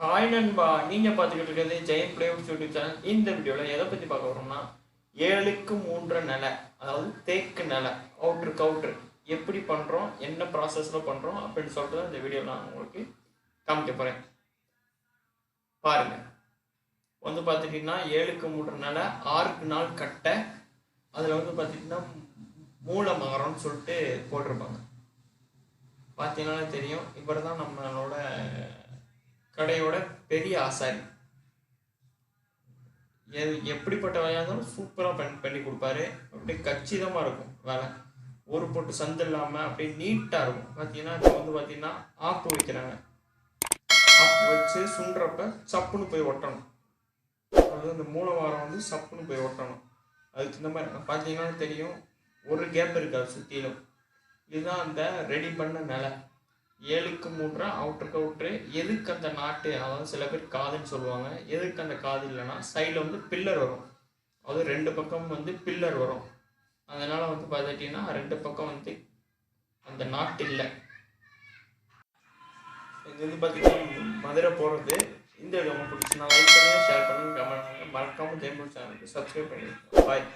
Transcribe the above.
Hi நண்பா, நீங்கள் பார்த்துக்கிட்டு இருக்கிறது ஜெயம் பிளேவுட்ஸ் யூடியூப் சேனல். இந்த வீடியோவில் எதை பற்றி பார்க்க வரோம்னா 7க்கு 3 நிலை, அதாவது தேக்கு நிலை, அவுட்ரு எப்படி பண்ணுறோம், என்ன ப்ராசஸில் பண்ணுறோம் அப்படின்னு சொல்லிட்டு தான் இந்த வீடியோவில் நான் உங்களுக்கு காமிக்க போகிறேன். பாருங்கள், வந்து பார்த்துட்டிங்கன்னா 7க்கு 3 நிலை, 6க்கு 4 கட்டை, அதில் வந்து பார்த்திங்கன்னா மூல மகரம்னு சொல்லிட்டு போட்டிருப்பாங்க. பார்த்தீங்கன்னா தெரியும், இவர் தான் நம்மளோட கடையோட பெரிய ஆசாரி. எப்படிப்பட்ட வேலையாக இருந்தாலும் சூப்பராக பண்ணி கொடுப்பாரு. அப்படியே கச்சிதமாக இருக்கும் வேலை, ஒரு போட்டு சந்து இல்லாமல் அப்படியே நீட்டாக இருக்கும். பார்த்தீங்கன்னா இப்போ வந்து பார்த்தீங்கன்னா ஆப்பு வைக்கிறாங்க. ஆப்பு வச்சு சுண்டுறப்ப சப்புன்னு போய் ஒட்டணும். அதாவது இந்த மூலவாரம் வந்து சப்புன்னு போய் ஒட்டணும். அதுக்கு இந்த மாதிரி பார்த்தீங்கன்னா தெரியும், ஒரு கேப் இருக்காது சுற்றிலும். இதுதான் அந்த ரெடி பண்ண நிலை. 7க்கு 3 அவுட்ரு. எதுக்கு அந்த நாட்டு, அதாவது சில பேர் காதுன்னு சொல்லுவாங்க. எதுக்கு அந்த காது இல்லைன்னா சைடில் வந்து பில்லர் வரும். அதாவது 2 பக்கம் வந்து பில்லர் வரும். அதனால் வந்து பார்த்துட்டிங்கன்னா 2 பக்கம் வந்து அந்த நாட்டு இல்லை. இது வந்து பார்த்திங்கன்னா மதுரை போகிறது. இந்த வீடியோ உங்களுக்கு பிடிச்சினா லைக் பண்ணுங்கள், ஷேர் பண்ணுங்கள், கமெண்ட் பண்ணுங்கள். மறக்காமல் ஜெயம் சேனலுக்கு சப்ஸ்கிரைப் பண்ணிடுங்க. பாய்.